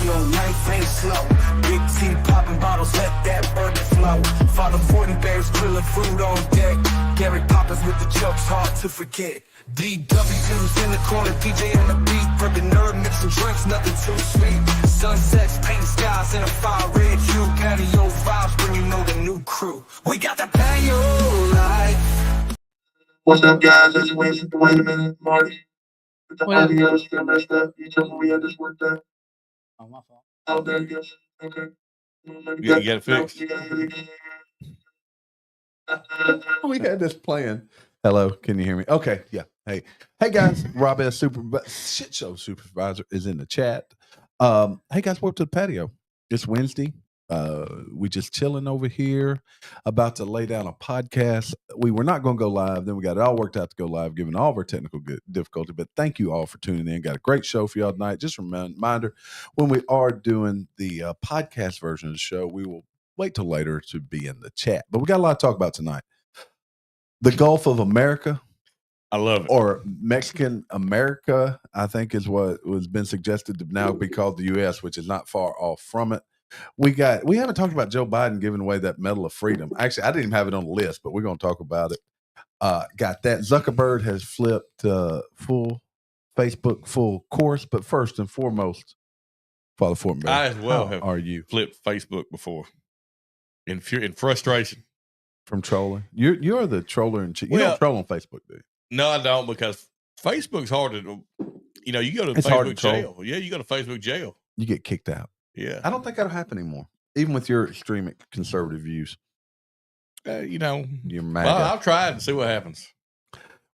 Patio, life ain't slow. Big T popping bottles, let that bourbon flow. Father Fortenberry's grilling food on deck. Gary Poppins with the jokes, hard to forget. DW's in the corner, DJ on the beat. Bourbon nerd, mixing drinks, nothing too sweet. Sunsets, painting skies in a fire red hue. Patio vibes when you know the new crew. We got the Patio life. What's up, guys? It's Wednesday. Wait a minute, Marty. The audio is still messed up. You told me we had this worked out. Oh, my fault. Oh, there you go. Okay. You got it fixed. We had this plan. Hello, can you hear me? Okay, yeah. Hey guys, Rob S. Shit Show Supervisor is in the chat. Hey guys, welcome to the patio. It's Wednesday. We just chilling over here, about to lay down a podcast. We were not going to go live, then we got it all worked out to go live, given all of our technical difficulty. But thank you all for tuning in. Got a great show for y'all tonight. Just a reminder, when we are doing the podcast version of the show, we will wait till later to be in the chat. But we got a lot to talk about tonight. The Gulf of America. I love it. Or Mexican America, I think is what was been suggested to now be called the U.S., which is not far off from it. We haven't talked about Joe Biden giving away that Medal of Freedom. Actually, I didn't even have it on the list, but we're going to talk about it. Got that. Zuckerberg has flipped full Facebook full course, but first and foremost, Father Fortenberry, I as well have are you flipped Facebook before in frustration from trolling? You're the troller in chief. You Well, don't troll on Facebook, do you? No, I don't, because Facebook's hard to, you go to It's hard Facebook to troll. jail. Yeah, you go to Facebook jail. You get kicked out. Yeah. I don't think that'll happen anymore, even with your extreme conservative views. You're mad. Well, I'll try it and see what happens.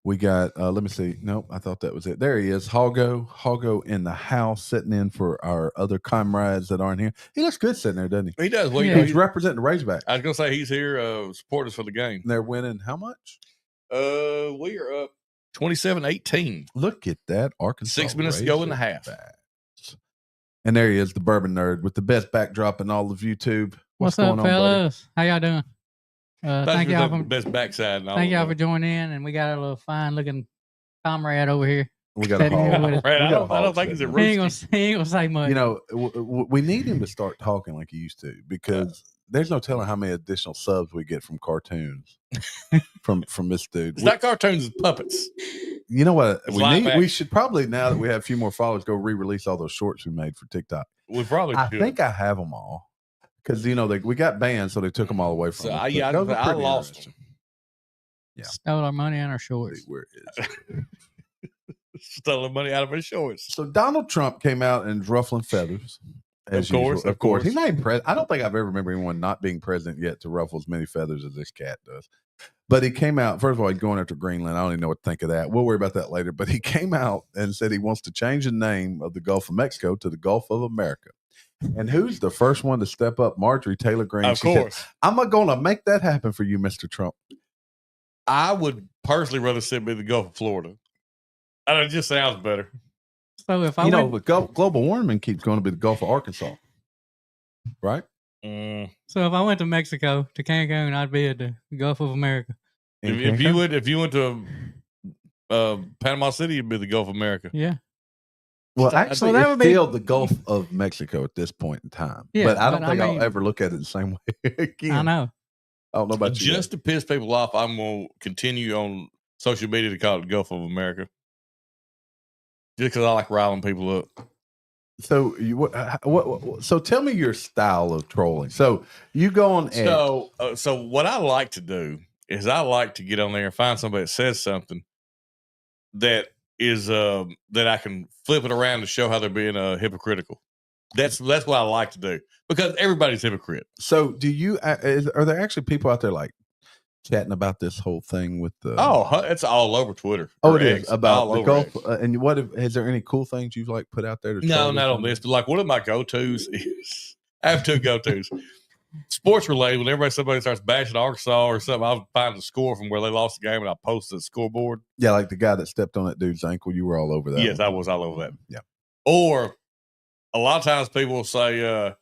We got, let me see. Nope, I thought that was it. There he is. Hoggo in the house, sitting in for our other comrades that aren't here. He looks good sitting there, doesn't he? He does. Well, He's representing the Razorbacks. I was going to say he's here supporting us for the game. They're winning how much? We are up 27-18. Look at that. Arkansas. 6 minutes to go in the half. And there he is, the bourbon nerd with the best backdrop in all of YouTube. What's going up, on, fellas? How y'all doing? Thank y'all for the best backside. And all thank of y'all that. for joining in, and we got a little fine looking comrade over here. We got a Sitting here with us. I don't think he's a He ain't rooster. gonna say much. We need him to start talking like he used to, because there's no telling how many additional subs we get from cartoons from this dude. It's not cartoons, it's puppets. You know what? It's live action. We should probably, now that we have a few more followers, go re-release all those shorts we made for TikTok. We probably I should. think I have them all, because we got banned, so they took them all away from us. I lost them. Yeah. Stole our money and our shorts. Where is it? Stolen money out of his shorts. So Donald Trump came out and ruffling feathers. Of course. He's not even president. I don't think I've ever remember anyone not being president yet to ruffle as many feathers as this cat does. But he came out, first of all, he's going after Greenland. I don't even know what to think of that. We'll worry about that later. But he came out and said he wants to change the name of the Gulf of Mexico to the Gulf of America. And who's the first one to step up? Marjorie Taylor Greene. Of course. Said, I'm going to make that happen for you, Mr. Trump. I would personally rather see it be the Gulf of Florida. It just sounds better. So if I went, global warming keeps going to be the Gulf of Arkansas, right? so if I went to Mexico, to Cancun, I'd be at the Gulf of America. If you went to Panama City, it'd be the Gulf of America. Yeah. Well, actually, that it's would be still the Gulf of Mexico at this point in time. Yeah, but I don't but think I I'll mean- ever look at it the same way again. I know. I don't know about you. Just to piss people off, I'm going to continue on social media to call it Gulf of America. Just because I like riling people up. So so tell me your style of trolling. So you go on X. So what I like to do is I like to get on there and find somebody that says something that is that I can flip it around to show how they're being hypocritical. That's what I like to do, because everybody's hypocrite. So do you? Are there actually people out there like chatting about this whole thing with the? It's all over Twitter. Oh, it is about the Gulf. X. And is there any cool things you've like put out there? No, not on this. But like one of my go-tos is I have two go-tos. Sports related. Whenever somebody starts bashing Arkansas or something, I'll find the score from where they lost the game and I'll post the scoreboard. Yeah, like the guy that stepped on that dude's ankle. You were all over that. Yes, one. I was all over that. Yeah. Or a lot of times people will say,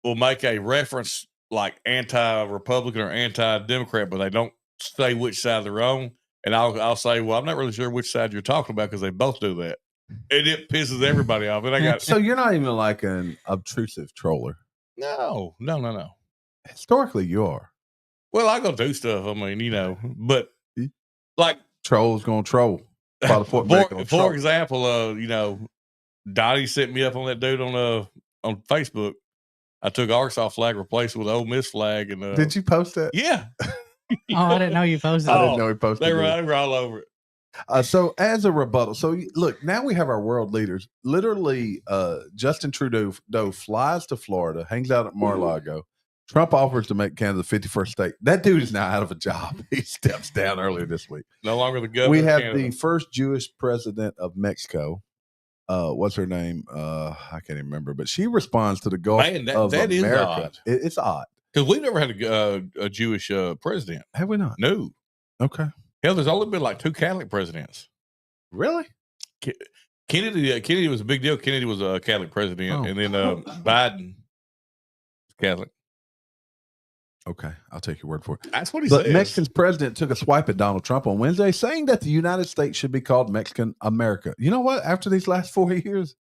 will make a reference like anti-Republican or anti-Democrat, but they don't say which side they're on. And I'll say, well, I'm not really sure which side you're talking about, because they both do that. and it pisses everybody off. And I got So you're not even like an obtrusive troller. no. Historically, you are. Well, I go do stuff. I mean, but like Trolls gonna troll. Father Fortenberry gonna troll. for example, Dottie set me up on that dude on Facebook. I took Arkansas flag, replaced it with Ole Miss flag, and Did you post that? yeah. Oh, I didn't know you posted I it. didn't know he posted They it. were all over it. So as a rebuttal, look, now we have our world leaders. Literally, Justin Trudeau flies to Florida, hangs out at Mar-a-Lago. Trump offers to make Canada the 51st state. That dude is now out of a job. He steps down earlier this week. No longer the governor. We have of Canada. the first Jewish president of Mexico. What's her name? I can't even remember, but she responds to the Gulf of that is America. odd. It's odd. Because we never had a Jewish president. Have we not? No. Okay. Hell, there's only been like 2 Catholic presidents. Really? Kennedy was a big deal. Kennedy was a Catholic president, and then Biden was Catholic. Okay, I'll take your word for it. That's what he But says. Mexican's president took a swipe at Donald Trump on Wednesday, saying that the United States should be called Mexican America. You know what? After these last 4 years,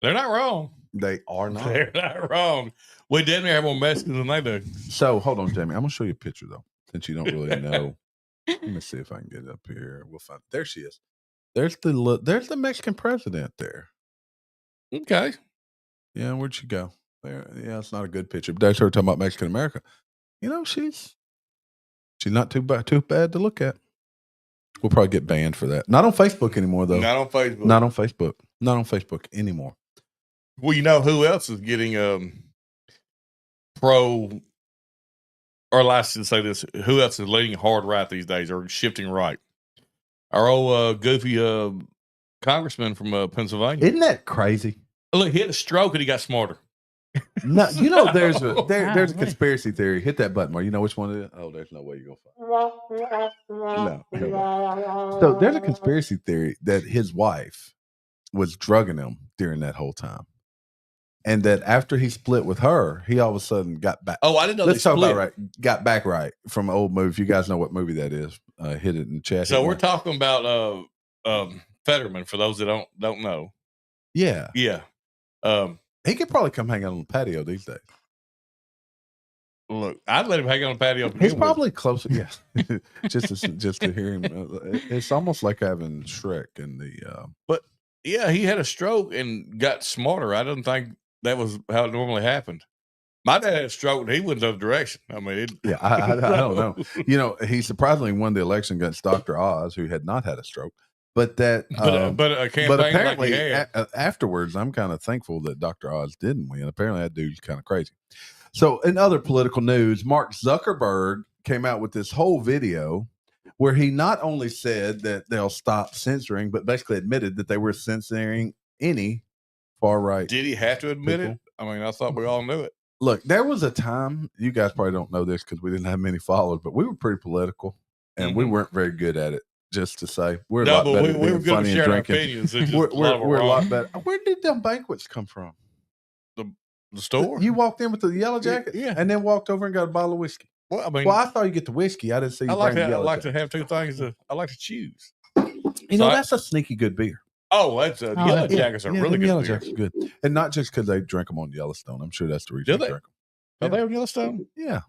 They're not wrong. they are not. They're not wrong. We definitely have more Mexicans than they do. So hold on, Jamie. I'm gonna show you a picture though, since you don't really know. Let me see if I can get it up here. We'll find. There she is. There's the Mexican president there. Okay. Yeah, where'd she go? There. Yeah, it's not a good picture. But there's her talking about Mexican America. She's not too bad to look at. We'll probably get banned for that. Not on Facebook anymore, though. Not on Facebook. Not on Facebook. Not on Facebook anymore. Well, you know who else is getting pro, or I should say this, who else is leaning hard right these days or shifting right? Our old goofy congressman from Pennsylvania. Isn't that crazy? Look, he had a stroke and he got smarter. No, there's a conspiracy theory. Hit that button, Mark. You know which one it is? Oh, there's no way you're gonna find it. No. So there's a conspiracy theory that his wife was drugging him during that whole time. And that after he split with her, he all of a sudden got back. Oh, I didn't know Let's they talk split. about right. Got back right from an old movie. If you guys know what movie that is, hit it in the chat. So we're talking about Fetterman for those that don't know. Yeah. Yeah. He could probably come hang out on the patio these days. Look, I'd let him hang on the patio. He's probably closer. Yeah. just to hear him. It's almost like having Shrek in the. But yeah, he had a stroke and got smarter. I don't think that was how it normally happened. My dad had a stroke and he went the other direction. I mean, I don't know. He surprisingly won the election against Dr. Oz, who had not had a stroke. But that, but a campaign but apparently like he had. afterwards, I'm kind of thankful that Dr. Oz didn't win. Apparently, that dude's kind of crazy. So, in other political news, Mark Zuckerberg came out with this whole video where he not only said that they'll stop censoring, but basically admitted that they were censoring any far right. Did he have to admit it? I mean, I thought we all knew it. Look, there was a time, you guys probably don't know this because we didn't have many followers, but we were pretty political and we weren't very good at it. Just to say, we're a lot better we were at good at funny and sharing our drinking. opinions. We're a lot better. Where did them banquets come from? The store. You walked in with the yellow jacket, Yeah. and then walked over and got a bottle of whiskey. Well, I mean, Well, I thought you get the whiskey. I didn't see you I like bring to. the I yellow like jacket. to have two things. I like to choose. That's a sneaky good beer. Oh, that's yellow jackets are really them good. Yellow beer. jackets are good, and not just because they drink them on Yellowstone. I'm sure that's the reason Do they? drink Are them. they on Yellowstone? Yeah.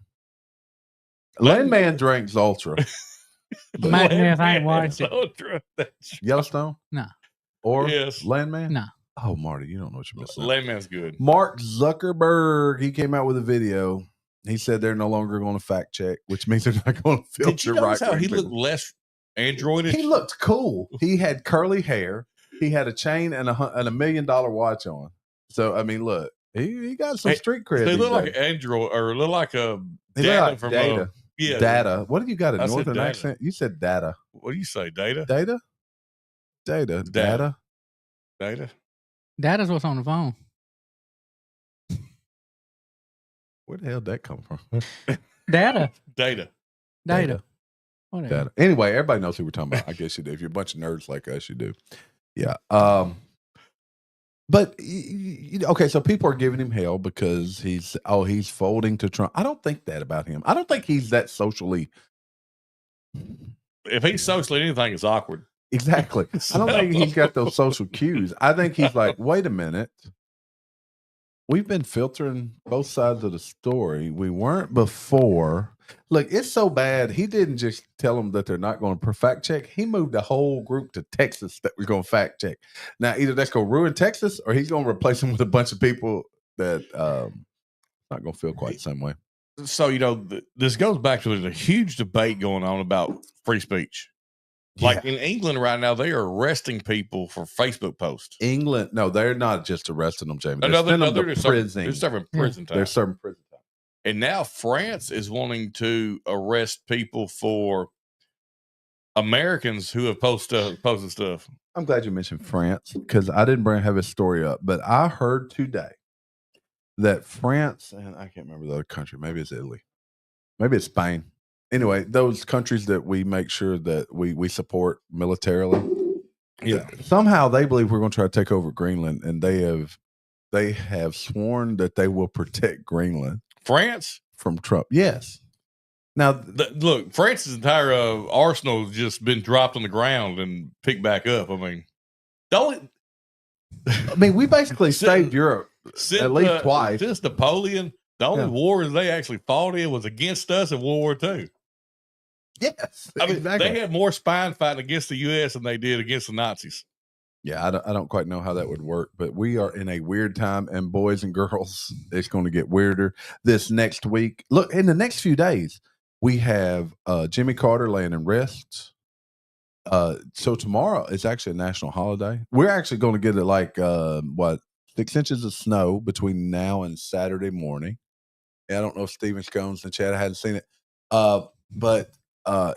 Landman drinks Ultra. Imagine if I ain't watched it. Yellowstone? No. Or Yes. Landman? No. Oh, Marty, you don't know what you're missing. Landman's good. Mark Zuckerberg, he came out with a video. He said they're no longer going to fact check, which means they're not going to filter Did you notice how he people. looked less androidish? He looked cool. He had curly hair. He had a chain and $1 million watch on. So I mean, look, he got some street cred. They these look like days. an android, or look like a He looked data like from Data. yeah. Data. What did you got? A I said northern data. accent? You said data. What do you say? Data? Data? Data. Data. Data? That is what's on the phone. Where the hell did that come from? Data. Data. Data. Whatever. Data. Anyway, everybody knows who we're talking about. I guess you do. If you're a bunch of nerds like us, you do. Yeah. But okay, so people are giving him hell because he's folding to Trump. I don't think that about him. I don't think he's that socially. If he's socially anything, it's awkward. Exactly. I don't think he's got those social cues. I think he's like, wait a minute. We've been filtering both sides of the story. We weren't before. Look, it's so bad. He didn't just tell them that they're not going to fact check. He moved the whole group to Texas that we're going to fact check. Now, either that's going to ruin Texas or he's going to replace them with a bunch of people that not going to feel quite the same way. So, this goes back to there's a huge debate going on about free speech. Like in England right now, they are arresting people for Facebook posts. England, no, they're not just arresting them, Jamie. They're serving prison time. They're serving prison time. And now France is wanting to arrest people for Americans who have posted stuff. I'm glad you mentioned France because I didn't have his story up, but I heard today that France, and I can't remember the other country, maybe it's Italy, maybe it's Spain. Anyway, those countries that we make sure that we support militarily, somehow they believe we're going to try to take over Greenland, and they have sworn that they will protect Greenland. France from Trump, yes. Now, look, France's entire arsenal has just been dropped on the ground and picked back up. I mean, we basically saved Europe at least twice. Since Napoleon, the only wars they actually fought in was against us in World War II. Yes, I mean, exactly. They had more spine fighting against the U.S. than they did against the Nazis. Yeah, I don't quite know how that would work, but we are in a weird time, and boys and girls, it's going to get weirder this next week. Look, in the next few days, we have Jimmy Carter laying in rest. So tomorrow is actually a national holiday. We're actually going to get it 6 inches of snow between now and Saturday morning. I don't know if Steven Scone's in the chat. I hadn't seen it. But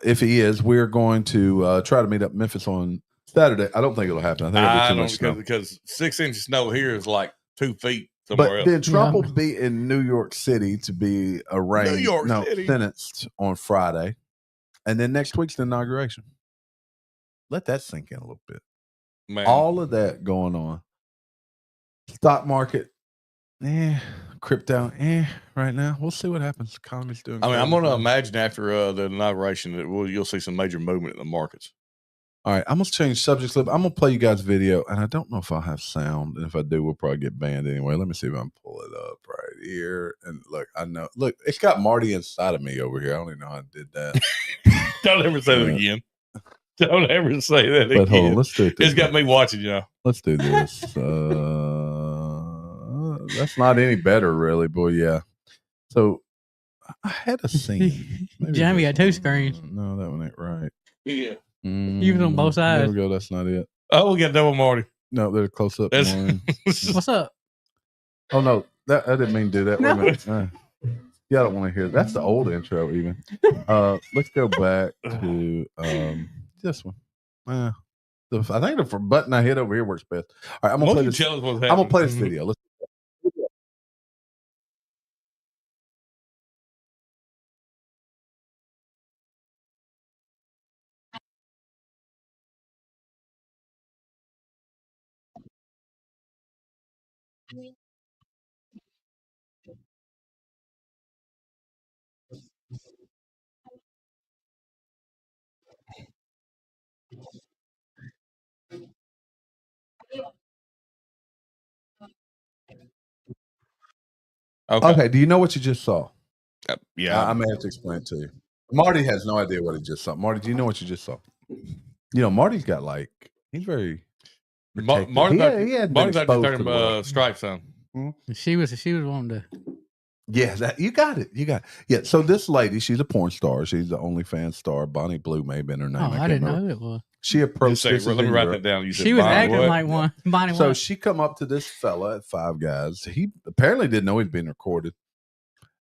if he is, we're going to try to meet up in Memphis on Saturday. I don't think it'll happen. I think it'll be too much snow. Because 6 inches of snow here is like 2 feet somewhere else. Then Trump will be in New York City to be sentenced on Friday. And then next week's the inauguration. Let that sink in a little bit. Man. All of that going on. Stock market, crypto, right now. We'll see what happens. Economy's doing I mean, I'm going to imagine after the inauguration that you'll see some major movement in the markets. All right, I'm going to change subjects a little bit. I'm going to play you guys video, and I don't know if I'll have sound. And if I do, we'll probably get banned anyway. Let me see if I can pull it up right here. And look, I know. Look, it's got Marty inside of me over here. I don't even know how I did that. Don't ever say that again. Don't ever say that again. But hold on, let's do it. It's got me watching, Let's do this. That's not any better, really, boy. Yeah. So I had a scene. Jamie got 2 screens. No, that one ain't right. Yeah. You was on both sides. There we go. That's not it. Oh, we got double Marty. No, they're close up. What's up? Oh no, I didn't mean to do that. Wait a minute. Yeah, I don't want to hear. That's the old intro. Even. Let's go back to this one. I think the button I hit over here works best. All right, I'm gonna play this. I'm gonna play this video. Let's. Okay. Do you know what you just saw? Yeah, I may have to explain it to you. Marty has no idea what he just saw. Marty, do you know what you just saw? Marty's got he's very. Marty's like turning stripes on. She was wanting to. Yeah, you got it. Yeah. So this lady, she's a porn star. She's the OnlyFans star. Bonnie Blue may have been her name. Oh, I didn't know who it was. She approached. Let me write that down. She was acting like one. Bonnie. So she come up to this fella at Five Guys. He apparently didn't know he'd been recorded,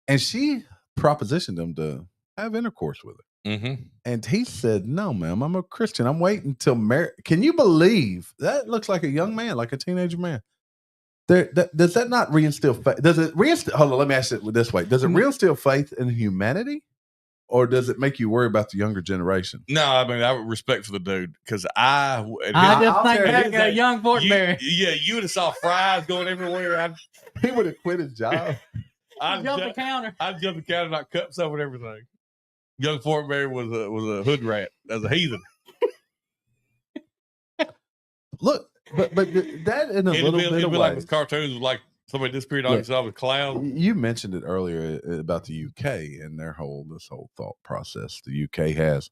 and she propositioned him to have intercourse with her. Mm-hmm. And he said, "No, ma'am, I'm a Christian. I'm waiting till marriage." Can you believe that? Looks like a young man, like a teenager man. Does that not reinstill faith? Does it reinstill? Hold on, let me ask it this way: does it reinstill faith in humanity, or does it make you worry about the younger generation? No, I mean I have respect for the dude because I just think that got a young Fortenberry. You would have saw fries going everywhere. He would have quit his job. I'd jump the counter. I'd jump the counter, knock cups over and everything. Young Fortenberry was a hood rat, as a heathen. Look, but that in a It'll little be, bit it'll of be like ways. with cartoons, like somebody disappeared on Look, you saw a cloud. You mentioned it earlier about the UK and their this whole thought process. The UK has,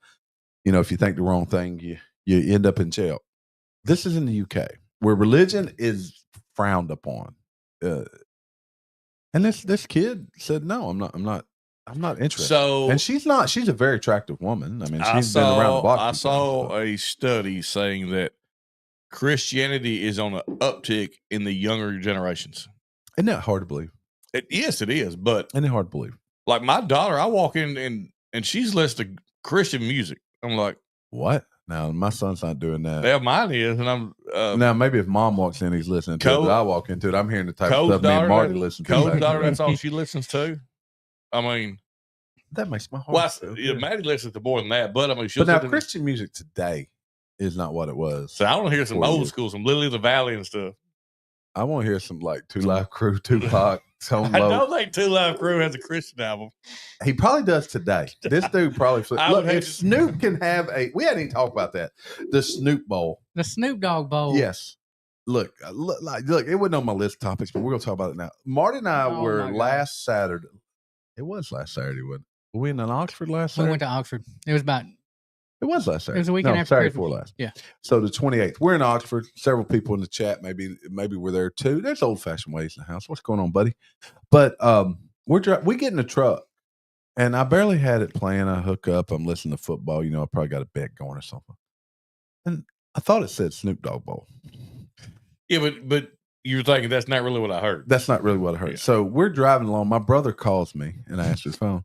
if you think the wrong thing, you end up in jail. This is in the UK where religion is frowned upon. And this kid said, "No, I'm not interested." So, and she's not. She's a very attractive woman. I mean, I she's been around the block. I a few saw times, a study saying that Christianity is on an uptick in the younger generations. Isn't that hard to believe? Yes, it is. But Isn't it hard to believe? like my daughter, I walk in and she's listening to Christian music. I'm like, what? Now my son's not doing that. yeah, mine is, and I'm now maybe if mom walks in, he's listening to it. But I walk into it, I'm hearing the type of stuff me and Marty listen to. Cole's daughter, that's all she listens to. I mean, that makes my heart. Maddie listens to more than that, but I mean, but now Christian music today is not what it was. So I want to hear some old school, some Lily the Valley and stuff. I want to hear some like Two Live Crew, Tupac. I don't think Two Live Crew has a Christian album. He probably does today. This dude probably. Look, if Snoop can have we hadn't even talked about that. The Snoop Bowl. The Snoop Dogg Bowl. Yes. Look, it wasn't on my list of topics, but we're going to talk about it now. Marty and I were last Saturday. It was last Saturday, wasn't it? Were we in Oxford last Saturday? We went to Oxford. It was last Saturday. It was a weekend after Saturday Christmas. before last. Yeah. So the 28th. We're in Oxford. Several people in the chat. Maybe we're there too. There's old-fashioned ways in the house. What's going on, buddy? But we get in the truck, and I barely had it playing. I hook up. I'm listening to football. I probably got a bet going or something. And I thought it said Snoop Dogg Bowl. Yeah, but you were thinking that's not really what I heard. That's not really what I heard. Yeah. So we're driving along. My brother calls me, and I answer his phone.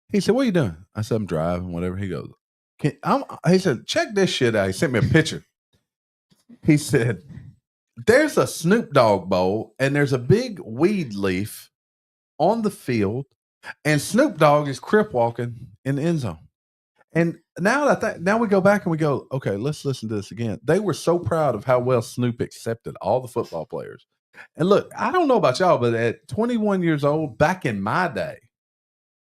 He said, "What are you doing?" I said, "I'm driving, whatever." He goes, he said, "Check this shit out." He sent me a picture. He said, "There's a Snoop Dogg Bowl, and there's a big weed leaf on the field, and Snoop Dogg is crip walking in the end zone." And now we go back and we go, okay, let's listen to this again. They were so proud of how well Snoop accepted all the football players. And look, I don't know about y'all, but at 21 years old, back in my day,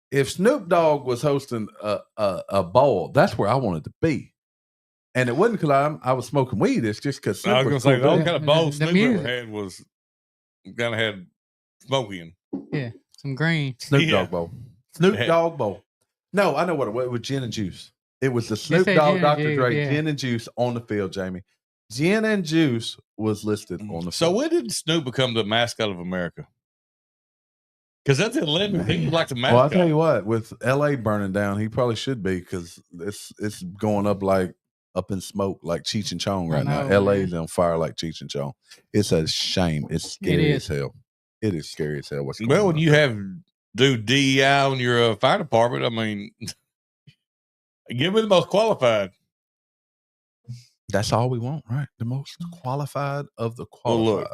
if Snoop Dogg was hosting a bowl, that's where I wanted to be. And it wasn't because I was smoking weed. It's just because I was going to say, the only kind of bowl Snoop ever had was kind of had smoking. Yeah, some green. Snoop Dogg Bowl. Snoop Dogg Bowl. No, I know what it was. It was gin and juice. It was the Snoop Dogg, Dr. Dre gin and juice on the field, Jamie. Gin and juice was listed on the field. So when did Snoop become the mascot of America? Because that's 11. He's like the mascot. Well, I'll tell you what, with LA burning down, he probably should be because it's going up in smoke like Cheech and Chong right now. LA's on fire like Cheech and Chong. It's a shame. It's scary as hell. It is scary as hell. What's going on? When you have DEI on your fire department, I mean, give me the most qualified. That's all we want, right? The most qualified of the qualified.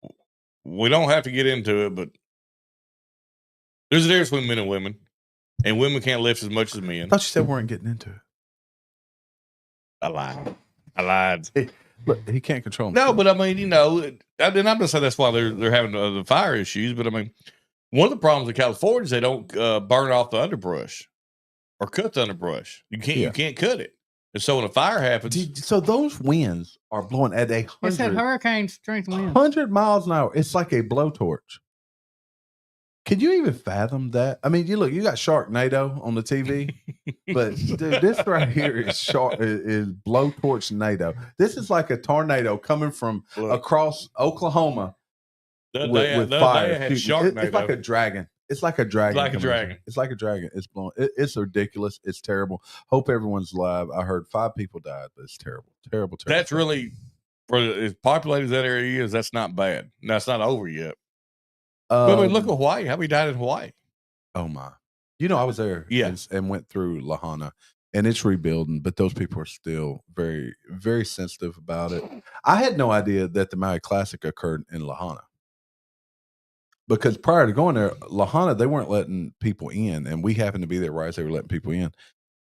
Well, look, we don't have to get into it, but there's a difference between men and women can't lift as much as men. I thought you said we weren't getting into it. I lied. Hey, look, he can't control him. No, but I mean, and I'm not saying that's why they're having the fire issues, but I mean, one of the problems in California is they don't burn off the underbrush or cut the underbrush. You can't cut it. And so when a fire happens, so those winds are blowing at 100. It's that hurricane strength wind. 100 miles an hour. It's like a blowtorch. Can you even fathom that? I mean, you got Sharknado on the TV, but dude, this right here is blowtorch NATO. This is like a tornado coming from across Oklahoma with fire. It's like a dragon. It's like a dragon. It's blowing. It's ridiculous. It's terrible. Hope everyone's alive. I heard 5 people died, but it's terrible. Terrible. That's really, for as populated as that area is, that's not bad. Now, it's not over yet. But I mean, look at Hawaii. How many died in Hawaii? Oh, my. I was there and went through Lahaina, and it's rebuilding, but those people are still very, very sensitive about it. I had no idea that the Maui Classic occurred in Lahaina. Because prior to going there, Lahaina, they weren't letting people in, and we happened to be there right as they were letting people in.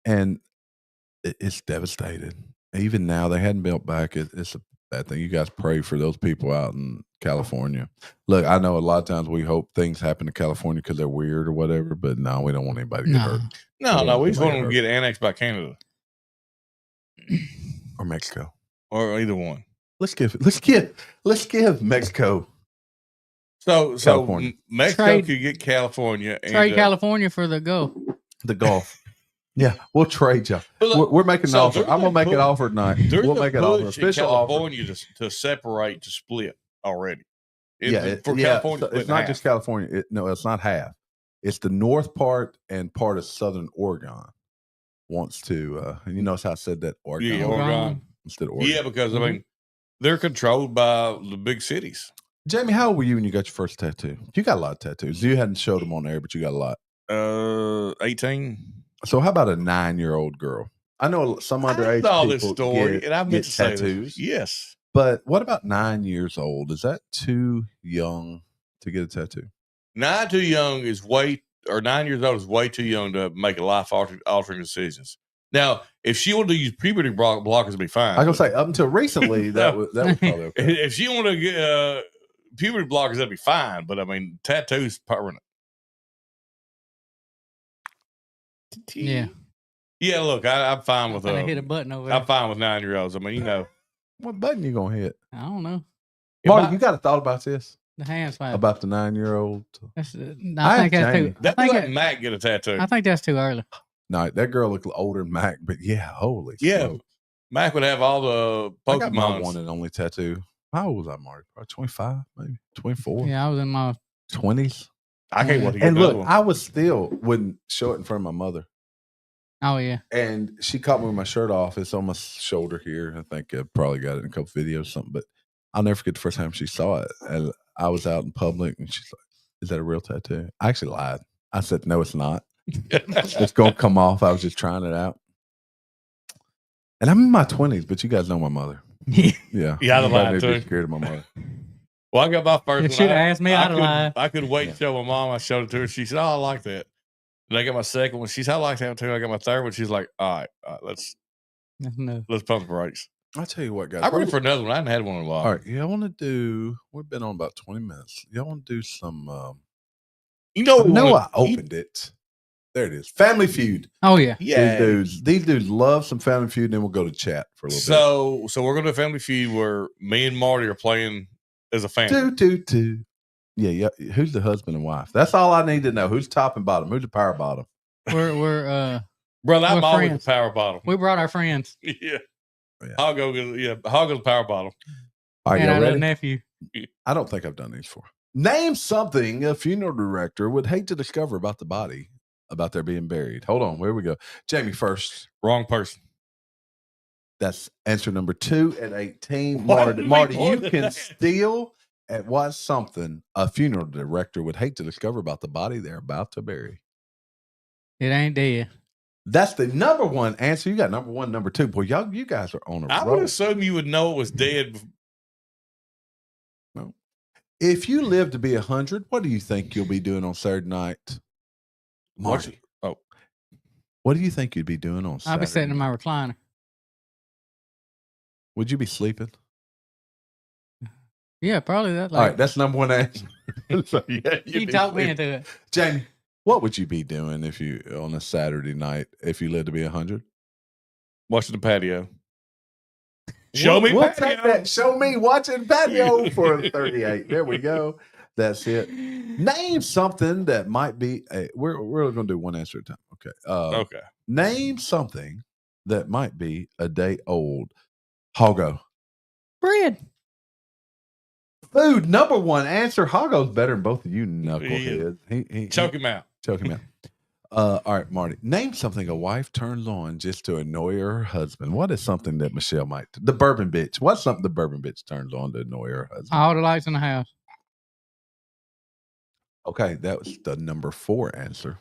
And it's devastated. Even now, they hadn't built back. It's a bad thing. You guys pray for those people out in California. Look, I know a lot of times we hope things happen to California because they're weird or whatever, but no, we don't want anybody to get hurt. No, we just want them to get annexed by Canada. Or Mexico. or either one. Let's give Mexico. So California. Mexico Trade- could get California. And, Trade California for the Gulf. The Gulf. Yeah, we'll trade you. But look, We're making an so offer. there's I'm gonna a make an push- offer tonight. There's We'll a make an offer. push in Official offer. California to separate, to split already. California. California, So split it's in not half. just California. No, it's not half. It's the north part and part of Southern Oregon wants to. You notice how I said that Oregon Yeah, Oregon. instead of Oregon. Yeah, because I mean, they're controlled by the big cities. Jamie, how old were you when you got your first tattoo? You got a lot of tattoos. You hadn't showed them on air, but you got a lot. 18. So how about a 9-year-old girl? I know some underage I know people this story, and I meant get to say tattoos. this. Yes. But what about 9 years old? Is that too young to get a tattoo? 9 too young is way, or 9 years old is way too young to make a life altering decisions. Now, if she wanted to use puberty blockers, it'd be fine. I was gonna say up until recently that was probably okay. If she wanted to get puberty blockers, that'd be fine. But I mean, tattoos permanent. Yeah. Yeah, look, I'm fine with I hit a button over there. I'm fine with 9-year-olds. I mean, you know, What button you gonna hit? I don't know. Marty, you got a thought about this? The hands fine. About the 9-year-old? I I think have that's Jamie. too. I that'd be think, like Mac get a tattoo. I think that's too early. No, that girl looked older than Mac, but yeah, holy Yeah, smokes. Mac would have all the I got my Pokemon. one and only tattoo. How old was I, Marty? Probably 25, maybe 24, Yeah, I was in my 20s. I can't wait to get And another look, one. I was still wouldn't show it in front of my mother. Oh yeah. And she caught me with my shirt off. It's on my shoulder here. I think I probably got it in a couple videos or something. But I'll never forget the first time she saw it. And I was out in public and she's like, "Is that a real tattoo?" I actually lied. I said, "No, it's not. It's going to come off. I was just trying it out." And I'm in my 20s, but you guys know my mother. Yeah. Yeah, I'd Nobody lie need to be too. scared of my mother. Well, I got my first If one. she'd asked me, I'd lie. I could wait to show my mom. I showed it to her. She said, "Oh, I like that." And I got my second one. She said, "I like that one too." I got my third one. She's like, all right, let's No. pump the brakes. I'll tell you what, guys. I'm ready for another one. I hadn't had one in a while. All right. Yeah, I want to do, we've been on about 20 minutes. Y'all want to do some, You know, I opened it. There it is. Family Feud. Oh yeah. Yeah. These dudes love some Family Feud. Then we'll go to chat for a little So we're gonna do a family feud where me and Marty are playing as a family. bit. Yeah. Who's the husband and wife? That's all I need to know. Who's top and bottom? Who's the power bottom? We're Brother, I'm We're always friends. the power bottom. we brought our friends Yeah. Yeah. Hoggo is the power bottom. All right, and y'all our little ready? nephew. I don't think I've done these before. Name something a funeral director would hate to discover about the body, about their being buried. Hold on, where we go? Jamie first. Wrong person. That's answer number 2 at 18. Why Marty, did we Marty, more you than can that? steal at what's something a funeral director would hate to discover about the body they're about to bury. It ain't dead. That's the number one answer. You got number 1, number 2. Boy, you guys are on a I roll. would assume you would know it was dead. If you live to be 100, what do you think you'll be doing on Saturday night? Marty, Oh, what do you think you'd be doing on Saturday I'll be sitting in night? my recliner. Would you be sleeping? Yeah, probably that. All right, that's number 1 answer. So, yeah, You you'd be talked me sleeping. into it. Jamie, what would you be doing if you on a Saturday night if you lived to be 100? watching the patio. Show me We'll patio. take that. Show me watching patio for 38. There we go. That's it. Name something that might be. We're going to do one answer at a time. Okay. Okay. Name something that might be a day old. Hoggo. Bread. Food. Number 1 answer. Hoggo's better than both of you knuckleheads. Choke him out. Choke him out. All right, Marty. Name something a wife turns on just to annoy her husband. What is something that Michelle might? The bourbon bitch. What's something the bourbon bitch turns on to annoy her husband? All the lights in the house. Okay, that was the number 4 answer.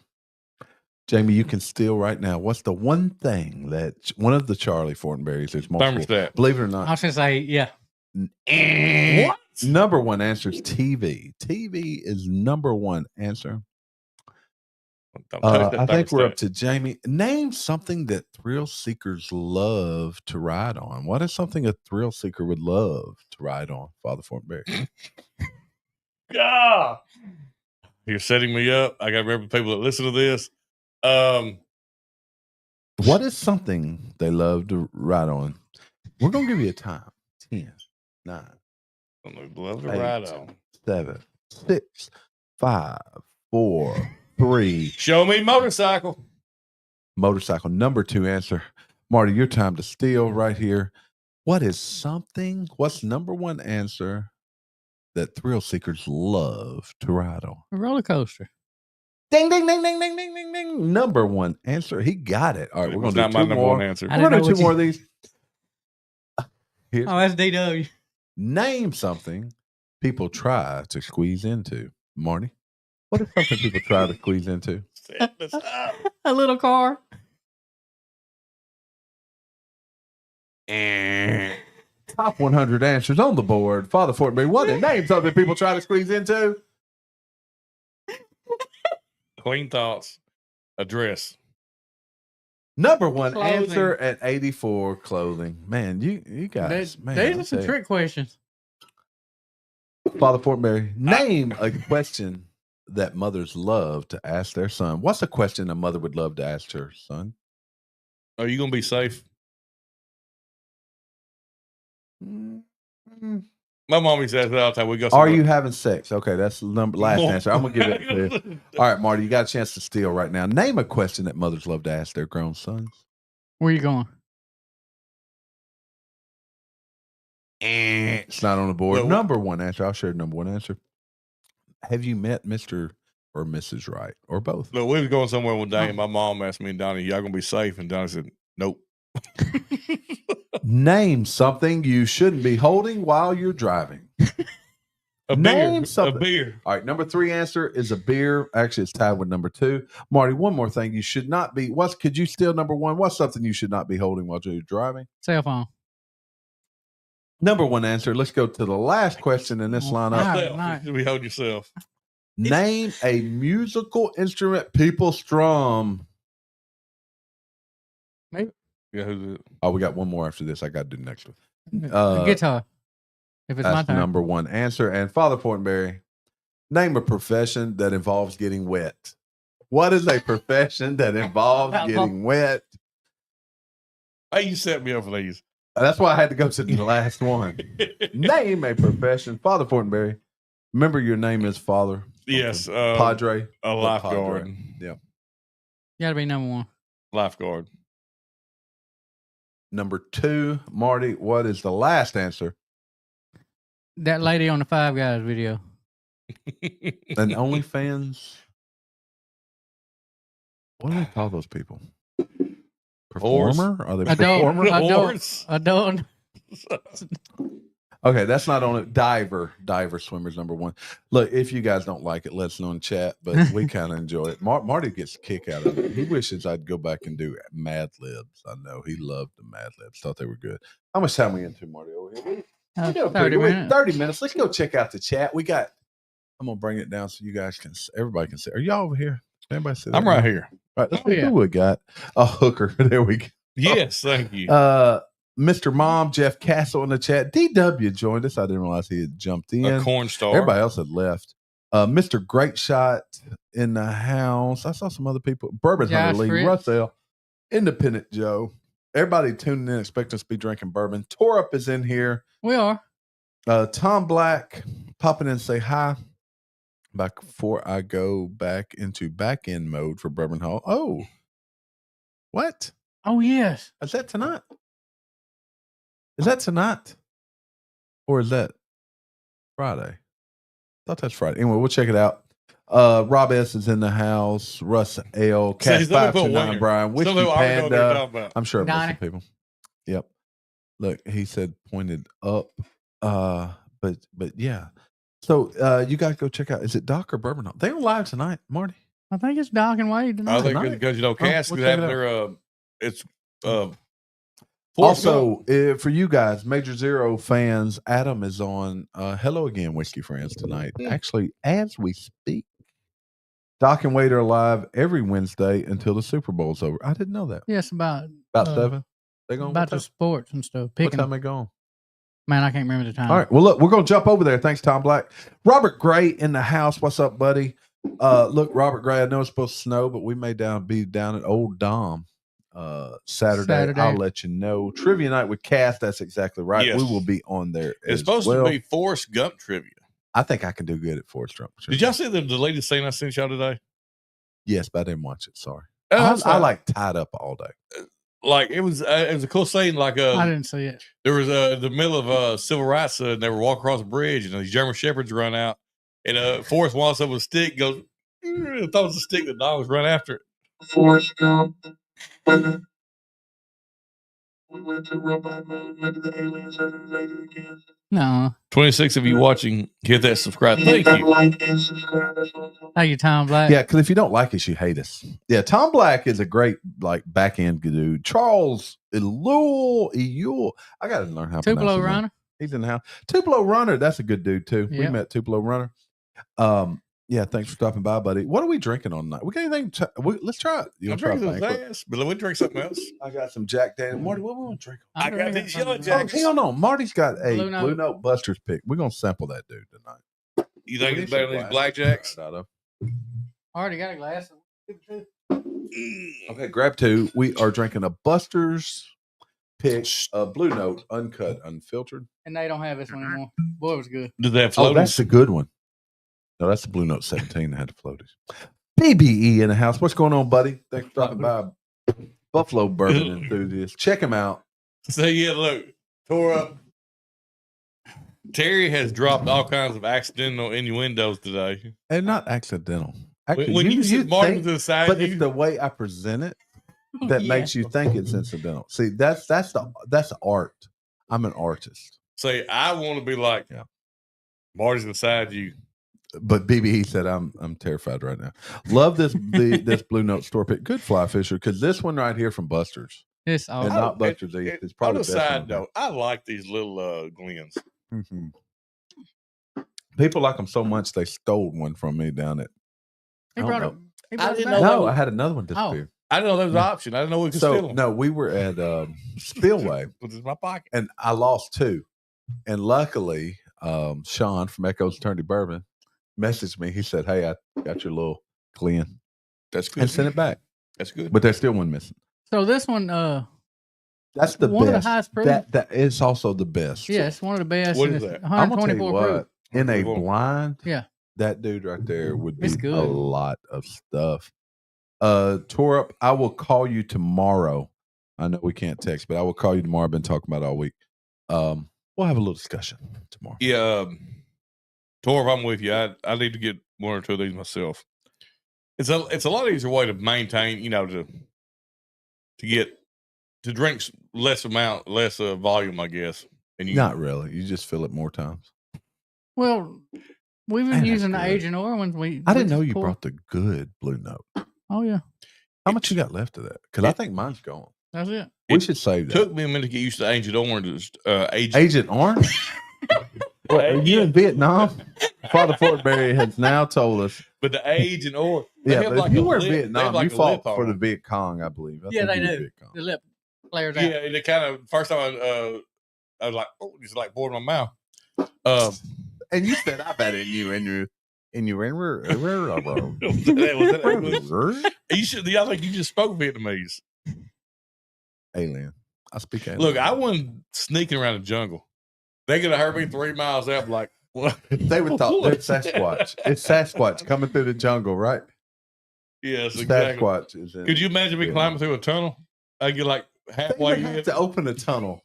Jamie, you can steal right now. What's the one thing that one of the Charlie Fortenberries? There's multiple. Thermostat. Believe it or I not, was gonna say, yeah. What? number 1 answer is TV. TV is number 1 answer. Don't touch that I think we're up thermostat. to Jamie. Name something that thrill seekers love to ride on. What is something a thrill seeker would love to ride on, Father Fortenberry? God. You're setting me up. I got to remember people that listen to this. What is something they love to ride on? We're gonna give you a time. 10, 9, Love to 8, ride on. 7, 6, 5, 4, 3. Show me motorcycle. Motorcycle. Number 2 answer. Marty, your time to steal right here. What's number 1 answer that thrill seekers love to ride on? A roller coaster. Ding, ding, ding, ding, ding, ding, ding, ding. Number 1 answer. He got it. All right, we're going to do 2 number more. 1 answer. I We're didn't going to know do 2 what more you- of these. Here's, Oh, that's DW. name something people try to squeeze into. Marty, what is something people try to squeeze into? Set this up. A little car. Top 100 answers on the board. Father Fortenberry, what is name something people try to squeeze into? Clean thoughts. Address. Number 1 Clothing. answer at 84, clothing. Man, you guys, man. These I are some tell you. trick questions. Father Fortenberry, name a question that mothers love to ask their son. What's a question a mother would love to ask her son? Are you going to be safe? Mm-hmm. My mommy says that all the time. We go. Are somewhere. you having sex? Okay, that's the last answer. I'm gonna give it to you. All right, Marty, you got a chance to steal right now. Name a question that mothers love to ask their grown sons. Where you going? It's not on the board. Well, Number 1 answer. I'll share number 1 answer. Have you met Mr. or Mrs. Wright or both? Look, we was going somewhere one day, and my mom asked me and Donnie, "Y'all gonna be safe?" And Donnie said, "Nope." Name something you shouldn't be holding while you're driving. A Name beer. something. A beer. All right, number 3 answer is a beer. Actually, it's tied with number 2. Marty, one more thing you should not be. Could you steal number 1? What's something you should not be holding while you're driving? Cell phone. Number 1 answer. Let's go to the last question in this lineup. Yourself. You should be holding yourself. Name a musical instrument people strum. Yeah, who's it? Oh, we got one more after this. I got to do the next one. A guitar. If it's my That's turn. number 1 answer. And Father Fortenberry, name a profession that involves getting wet. What is a profession that involves getting wet? Hey, you set me up for these. That's why I had to go to the last one. Name a profession. Father Fortenberry. Remember your name is Father. Yes. Padre. A lifeguard. Padre. Yeah. Gotta be number 1. Lifeguard. Number 2, Marty, what is the last answer? That lady on the Five Guys video. An OnlyFans. What do they call those people? Performer? Are they performer? Adult. Okay, that's not on it. Diver swimmers number 1. Look, if you guys don't like it, let us know in chat. But we kind of enjoy it. Marty gets a kick out of it. He wishes I'd go back and do Mad Libs. I know he loved the Mad Libs. Thought they were good. How much time we into, Marty, over here? We doing 30 pretty- minutes. 30 minutes. Let's go check out the chat. I'm gonna bring it down so you guys everybody can see. Are y'all over here? Anybody see that? I'm right here. All right, let's see who we got. A hooker. There we go. Yes, thank you. Mr. Mom, Jeff Castle in the chat. DW joined us. I didn't realize he had jumped in. A corn star. Everybody else had left. Mr. Great Shot in the house. I saw some other people. Bourbon Josh Hunter Lee, Fritz. Russell, Independent Joe. Everybody tuning in, expecting us to be drinking bourbon. Torup is in here. We are. Tom Black popping in, say hi. Back before I go back into back end mode for Bourbon Hall. Oh, what? Oh, yes. Is that tonight? Is that tonight? Or is that Friday? I thought that's Friday. Anyway, we'll check it out. Rob S is in the house. Russ L. Cat He's only put 529 winger. Brian. Whiskey Some people already know what they're Panda. talking about. I'm sure most Donnie. of the people. Yep. Look, he said pointed up. But yeah. So you guys go check out. Is it Doc or Bourbon Hall? They on live tonight, Marty. I think it's Doc and Wade tonight. I think tonight? because Cass we'll could check have it their it's Also, for you guys, Major Zero fans, Adam is on Hello Again, Whiskey Friends tonight. Actually, as we speak, Doc and Wade are live every Wednesday until the Super Bowl's over. I didn't know that. Yes, about 7. They going about the sports and stuff. what Picking. time they going? Man, I can't remember the time. All right. Well, look, we're going to jump over there. Thanks, Tom Black. Robert Gray in the house. What's up, buddy? Look, Robert Gray, I know it's supposed to snow, but we may be down at Old Dom Saturday. I'll let you know. Trivia night with Cass. That's exactly right. Yes. We will be on there. It's supposed to be Forrest Gump trivia. I think I can do good at Forrest Gump. Did y'all see the deleted scene I sent y'all today? Yes, but I didn't watch it. Sorry. I like tied up all day. Like it was a cool scene. Like I didn't see it. There was the middle of civil rights. And they were walking across a bridge, and these German shepherds run out, and Forrest walks up with a stick, goes, throws the stick. The dogs run after it. Forrest Gump. We went to Robot Mode. Maybe the aliens have invaded again. No. 26 of you watching, hit that subscribe. Thank you. Like and subscribe. Thank you, Tom Black. Yeah, because if you don't like us, you hate us. Yeah, Tom Black is a great back end dude. Charles Ewell. I got to learn how to pronounce Tupelo his name. Runner. He's in the house. Tupelo Runner. That's a good dude too. Yep. We met Tupelo Runner. Yeah, thanks for stopping by, buddy. What are we drinking on tonight? We got anything? Let's try it. I'm drinking some ass, but we drink something else. I got some Jack Daniels. Marty, what we want to drink? I got these yellow Oh, jacks. hell no. Marty's got a Blue Blue Note. Note Buster's pick. We're going to sample that dude tonight. You think it's better than these blackjacks? I already got a glass. Okay, grab two. We are drinking a Buster's pick, a Blue Note, uncut, unfiltered. And they don't have this one anymore. Boy, it was good. Do they have Oh, floaties? that's a good one. No, that's the Blue Note 17 that had the floaties. BBE in the house. What's going on, buddy? Thanks for stopping by. Buffalo bourbon enthusiast. Check him out. So yeah, look, tore up. Terry has dropped all kinds of accidental innuendos today. And not accidental. Actually, When you sit Martin think, to the side, but you, it's the way I present it that makes you think it's incidental. See, that's the art. I'm an artist. say, I want to be like, Yeah. Marty's beside you. But BBE said, I'm terrified right now. Love this Blue Note store pick. Good fly fisher, because this one right here from Buster's. It's And awesome. not Buster's East. It's On probably the the best side one. note, I like these little Glens. Mhm. People like them so much they stole one from me down at. He I brought don't it. know. He brought it didn't back. know No, I had another one disappear. I didn't know there was an option. I didn't know we could steal So them. no, we were at Spillway, Which is my pocket. and I lost two. And luckily, Sean from Echo's Eternity Bourbon messaged me. He said, "Hey, I got your little Glen," That's good. and sent it back. That's good. But there's still one missing. So this one, That's the one best. of the highest proof. That is also the best. Yeah, it's one of the best. What and is it's that? I'm gonna tell you 124 proof. what. In a 124. blind, Yeah. that dude right there would be It's a good. lot of stuff. Tore up. I will call you tomorrow. I know we can't text, but I will call you tomorrow. I've been talking about it all week. We'll have a little discussion tomorrow. Yeah, Torv, I'm with you. I need to get one or two of these myself. It's a lot easier way to maintain, to drink less volume, I guess. And you Not really. You just fill it more times. Well, we've been Man, that's using the good. Agent Orange. I didn't know you brought the good Blue Note. Oh yeah, How much you got left of that? Because I think mine's gone. that's it. We It should save that. took me a minute to get used to Agent Orange. Agent Orange? What, are you in Vietnam? Father Fortenberry has now told us. But the Agent Orange, they Yeah, have but like if you a were lip- in they Vietnam, have like you a fought lip for on the them. Viet Cong, I believe. I Yeah, think they you were do. Viet Cong. The lip flares out. Yeah, and it kind of first time I was like, oh, it's like bored in my mouth. And you said, I bet in you. Was that English? You should. I think you just spoke Vietnamese. Alien. I speak alien. Look, I wasn't sneaking around the jungle. They could have heard me 3 miles out. Like, what? They would thought it's Sasquatch. It's Sasquatch coming through the jungle, right? Yes, exactly. Sasquatch is in. Could you imagine me Yeah. climbing through a tunnel? I get like They halfway would in. have to open a tunnel.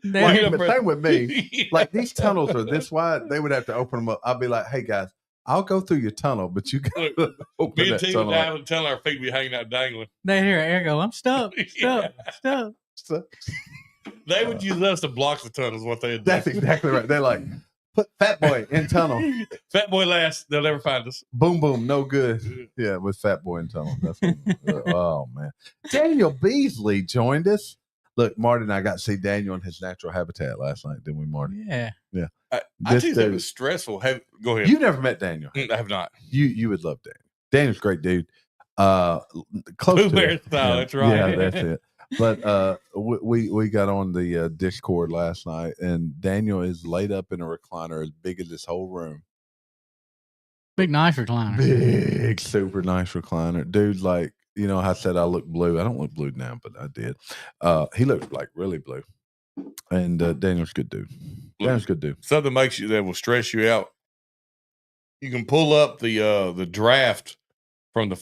They- Like, Like, but same with me. Yeah. Like these tunnels are this wide. They would have to open them up. I'll be like, hey guys, I'll go through your tunnel, but you got to open Me and that Tina tunnel. dive and tell our feet be hanging out dangling. They hear an air go. I'm stuck. Stuck. Stuck. They would use us to block the tunnels. What they That's exactly right. They're like, put Fat Boy in tunnel. Fat boy last. They'll never find us. Boom, boom, no good. Yeah, with Fat Boy in tunnel. That's what, oh man. Daniel Beasley joined us. Look, Marty and I got to see Daniel in his natural habitat last night, didn't we, Marty? Yeah. I This tell you, it dude- was stressful. Go ahead. You've never met Daniel. I have not. You would love Daniel. Daniel's a great dude. Close Pooh to Bear it. style, Yeah, that's right. Yeah, that's it. But we got on the Discord last night, and Daniel is laid up in a recliner as big as this whole room. Big nice recliner. Big, super nice recliner, dude. Like You know, I said I look blue. I don't look blue now, but I did. He looked like really blue. And Daniel's good dude. Daniel's good dude. Something makes you that will stress you out. You can pull up the draft from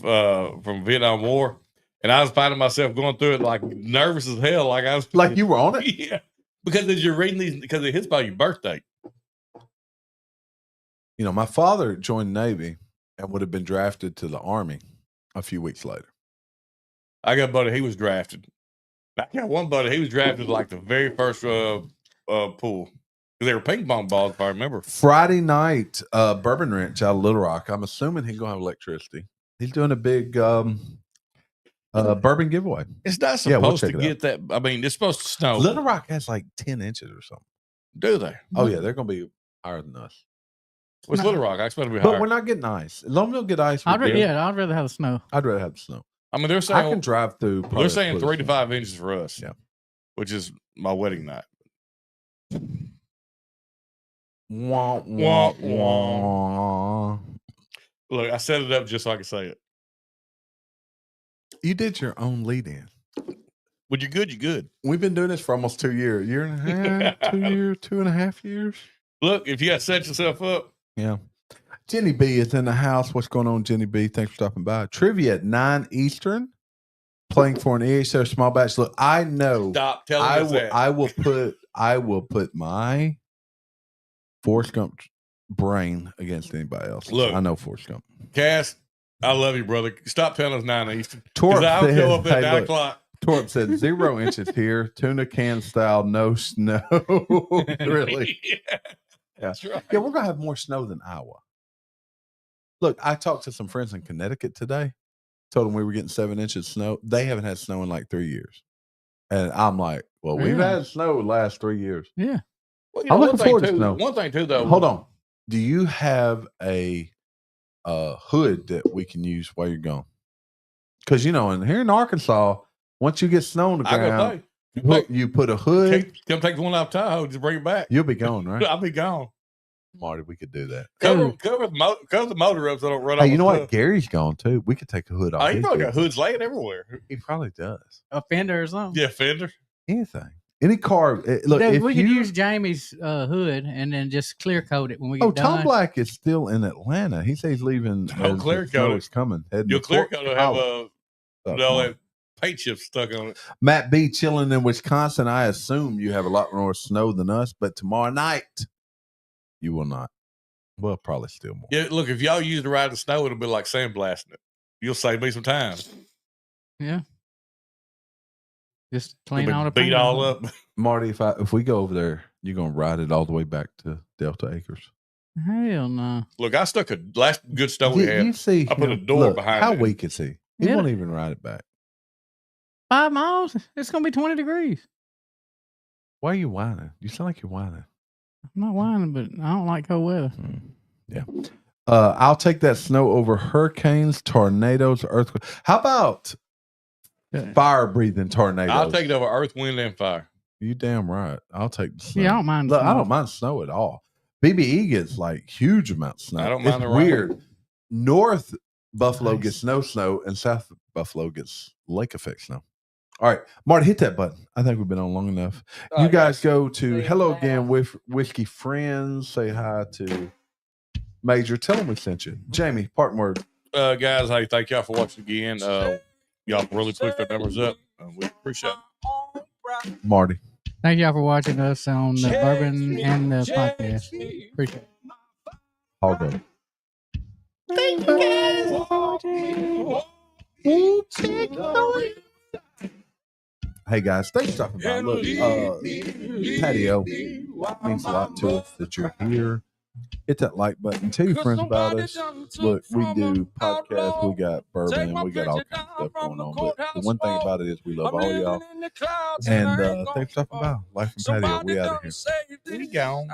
Vietnam War, and I was finding myself going through it like nervous as hell, like I was Like you were on it. Yeah, because as you're reading these, because it hits by your birthday. You know, my father joined the Navy and would have been drafted to the Army a few weeks later. I got a buddy, he was drafted. I got one buddy, he was drafted like the very first pool. Because they were ping pong balls, if I remember. Friday night, Bourbon Ranch out of Little Rock. I'm assuming he's going to have electricity. He's doing a big bourbon giveaway. It's not Yeah, we'll supposed to check it get that. I mean, it's supposed to snow. Little Rock has like 10 inches or something. Do they? Oh, yeah. They're going to be higher than us. What's Little Rock? I expect to be But higher. we're not getting ice. As long as we don't get ice, I'd rather have the snow. I'd rather have the snow. I mean, they're I saying can drive through. they're saying 3 to 5 inches for us. Yeah. Which is my wedding night. Wah, wah, wah. Look, I set it up just so I can say it. You did your own lead in. When you're good, you're good. We've been doing this for almost 2 years. Year and a half, 2.5 years. Look, if you got to set yourself up. Yeah. Jenny B is in the house. What's going on, Jenny B? Thanks for stopping by. Trivia at 9 Eastern. Playing for an EHO small batch. Look, I know. Stop telling us that. I will put my Forrest Gump brain against anybody else. Look, I know Forrest Gump. Cass, I love you, brother. Stop telling us 9 Eastern. Torp I'll said, go up at hey, 9 look, o'clock. Torp said 0 inches here, tuna can style, no snow. Really? Yeah. That's right. Yeah, we're gonna have more snow than Iowa. Look, I talked to some friends in Connecticut today. Told them we were getting 7 inches of snow. They haven't had snow in like 3 years. And I'm like, well, we've had snow the last 3 years. Yeah. Well, I'm looking forward to too, snow. One thing too, though. Hold on. Do you have a hood that we can use while you're gone? Because, you know, here in Arkansas, once you get snow on the ground, you put a hood. Come take one out of Tahoe, just bring it back. You'll be gone, right? I'll be gone. Marty, we could do that. Cover the motor up so I don't run off. Hey, you know the what? Gary's gone too. We could take a hood off. Oh, he his probably hood. got hoods laying everywhere. He probably does. A fender or something. Yeah, fender. Anything. Any car. Look, Dude, if we could use Jamie's hood and then just clear coat it when we get done. Tom Black is still in Atlanta. He says he's leaving. Don't clear coat it. Is coming. Your clear coat will have all that paint chips stuck on it. Matt B chilling in Wisconsin. I assume you have a lot more snow than us, but tomorrow night you will not. Well, probably still more. Yeah, look, if y'all use to ride the snow, it'll be like sandblasting it. You'll save me some time. Yeah. Just clean all the beat paint all off. up. Marty, if we go over there, you're gonna ride it all the way back to Delta Acres. Hell no. Look, I stuck a last good snow we had. You see, I put a door behind how it. weak is he? He Yeah. won't even ride it back. 5 miles? It's going to be 20 degrees. Why are you whining? You sound like you're whining. I'm not whining, but I don't like cold weather. Yeah. I'll take that snow over hurricanes, tornadoes, earthquakes. How about fire breathing tornadoes? I'll take it over earth, wind, and fire. You damn right. I'll take the snow. Yeah, I don't mind Look, I snow. don't mind snow at all. BBE gets like huge amounts of snow. I don't mind it's the rain. weird. North Buffalo gets no snow, and South Buffalo gets lake effect snow. All right, Marty, hit that button. I think we've been on long enough. All you right, guys go to Hello Again with Whiskey Friends. Say hi to Major. Tell them we sent you. Jamie, parting word. Guys, hey, thank y'all for watching again. Y'all really pushed our numbers up. We appreciate it. Marty. Thank y'all for watching us on the Bourbon and the podcast. Appreciate it. All good. Thank you guys for watching. Hey guys, thanks for stopping by. Look, Patio means a lot to us that you're here. Hit that like button. Tell your friends about us. Look, we do podcasts. We got bourbon. We got all kinds of stuff going on. But the one thing about it is we love all y'all. And thanks for stopping by. Life from Patio. We out of here. We gone.